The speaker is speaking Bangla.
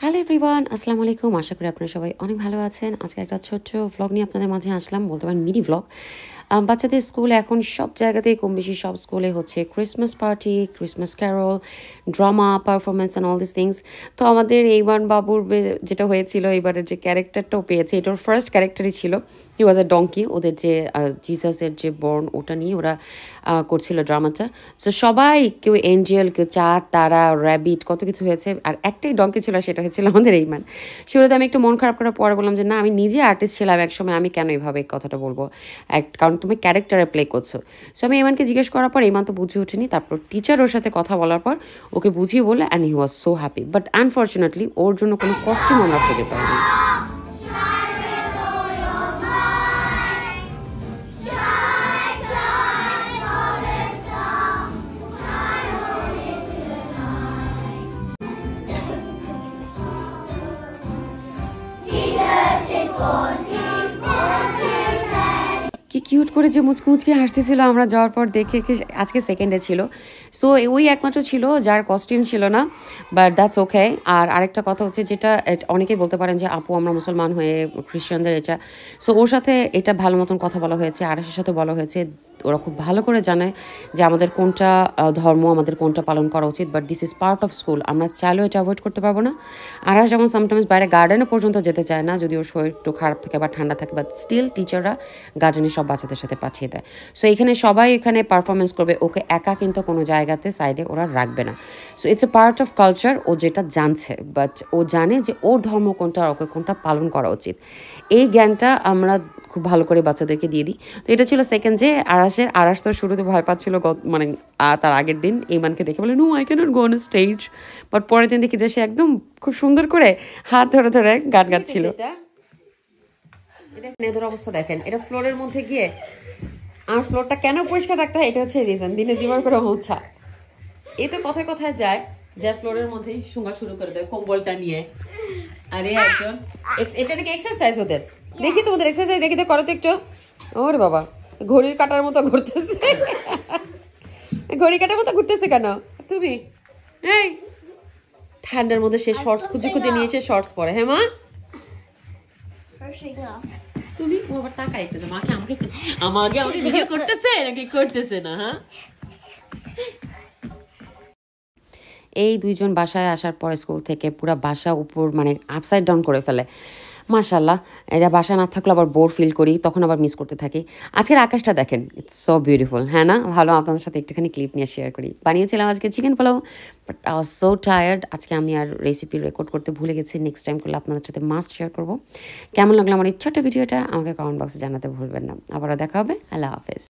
হ্যালো এভরিওয়ান, আসসালামু আলাইকুম। আশা করি আপনারা সবাই অনেক ভালো আছেন। আজকে একটা ছোট্ট ভ্লগ নিয়ে আপনাদের মাঝে আসলাম, বলতে পারেন মিনি ভ্লগ। বাচ্চাদের স্কুলে এখন সব জায়গাতেই কম বেশি সব স্কুলে হচ্ছে Christmas party, Christmas carol, drama, performance and all this things. তো আমাদের এইবার বাবুর যেটা হয়েছিল, এইবারের যে ক্যারেক্টারটাও পেয়েছে, এটার ফার্স্ট ক্যারেক্টারই ছিল। হি ওয়াজ আ ডঙ্কি। ওদের যে জিসাসের যে বর্ন, ওটা নিয়ে ওরা করছিল ড্রামাটা। সো সবাই, কেউ এঞ্জেল, কেউ চাঁদ, তারা, র্যাবিট, কত কিছু হয়েছে। আর একটাই ডঙ্কি ছিল, সেটা হচ্ছিল আমাদের এইমান। শুরুতে আমি একটু মন খারাপ করার পরে বললাম যে না, আমি নিজে আর্টিস্ট ছিলাম একসময়, আমি কেন এইভাবে কথাটা বলবো, কারণ তুমি ক্যারেক্টারে প্লে করছো। সো আমি ইমানকে জিজ্ঞেস করার পর ইমান তো বুঝে ওঠেনি। তারপর টিচার ওর সাথে কথা বলার পর ওকে বুঝিয়ে বলে, and he was so happy. But unfortunately ওর জন্য কোনো কস্টিউম আমরা খুঁজে পাইনি। কি কিউট করে যে মুচকি মুচকি হাসতেছিল আমরা যাওয়ার পর দেখে। আজকে সেকেন্ডে ছিল, সো ওই একমাত্র ছিল যার কস্টিউম ছিল না, বাট দ্যাটস ওকে। আর আরেকটা কথা হচ্ছে, যেটা অনেকেই বলতে পারেন যে আপু আমরা মুসলমান হয়ে খ্রিস্টানদের এটা, সো ওর সাথে এটা ভালো মতন কথা বলা হয়েছে, আরাসের সাথে বলা হয়েছে। ওরা খুব ভালো করে জানে যে আমাদের কোনটা ধর্ম, আমাদের কোনটা পালন করা উচিত। But this is part of school, আমরা চাইলেও এটা অ্যাভয়েড করতে পারবো না। আরাস যেমন সামটাইমস বাইরে গার্ডেনে পর্যন্ত যেতে চায় না, যদি ওর শরীর একটু খারাপ থাকে বা ঠান্ডা থাকে, বাট স্টিল টিচাররা গার্ডেনে সব বাচ্চাদের সাথে পাঠিয়ে দেয়। সো এখানে সবাই এখানে পারফরমেন্স করবে, ওকে একা কিন্তু কোনো জায়গাতে সাইডে ওরা রাখবে না। So it's a part of culture. ও যেটা জানছে, বাট ও জানে যে ওর ধর্ম কোনটা, ওকে কোনটা পালন করা উচিত। এই জ্ঞানটা আমরা খুব ভালো করে বাচ্চাদেরকে দিয়ে দিই। তো এটা ছিল সেকেন্ড যে আরাস তো শুরুতে ভয় পাচ্ছিল, মানে তার আগের দিন ইমানকে দেখে বলে no I cannot go on stage. But পরের দিন দেখি যে সে একদম খুব সুন্দর করে হাত ধরে ধরে গান গাচ্ছিল। এদের অবস্থা দেখেন, এটা ফ্লোরের মধ্যে গিয়ে, আর ফ্লোরটা কেন পরিষ্কার রাখতে হয়, এটা হচ্ছে রিজন। দিনে দুবার করে মোছা। এই তো কথায় কথায় যায়, যা ফ্লোরের মধ্যেই শুঙ্গা শুরু করে দেয় কম্বলটা নিয়ে। আরে একজন, এটা নাকি এক্সারসাইজ ওদের। দেখি তোমাদের এক্সারসাইজ দেখি তো, করো তো একটু। ওরে বাবা, ঘড়ির কাটার মতো ঘুরতেছে। ঘড়ি কাটার মতো ঘুরতেছে কেন তুমি? এই ঠান্ডার মধ্যে সে শর্টস খুঁজে খুঁজে নিয়েছে, শর্টস পরে। হ্যাঁ মা, তুমি আবার টাকা একটু মাকে, আমাকে আমাকে ভিডিও করতেছে নাকি করতেছে না? হ্যাঁ, এই দুইজন বাসায় আসার পর স্কুল থেকে পুরো বাসা উপর মানে আপসাইড ডাউন করে ফেলে। মাশাল্লাহ, এরা বাসা না থাকলে আবার বোর ফিল করি, তখন আবার মিস করতে থাকি। আজকের আকাশটা দেখেন, ইটস সো বিউটিফুল। হ্যাঁ না, ভালো, আপনাদের সাথে একটুখানি ক্লিপ নিয়ে শেয়ার করি। বানিয়েছিলাম আজকে chicken pulao, but I was so tired. আজকে আমি আর রেসিপি রেকর্ড করতে ভুলে গেছি। নেক্সট টাইম করলে আপনাদের সাথে মাস্ট শেয়ার করবো। কেমন লাগলো আমার এই ছোট্ট ভিডিওটা আমাকে কমেন্ট বক্সে জানাতে ভুলবেন না। আবারও দেখা হবে। আল্লাহ হাফেজ।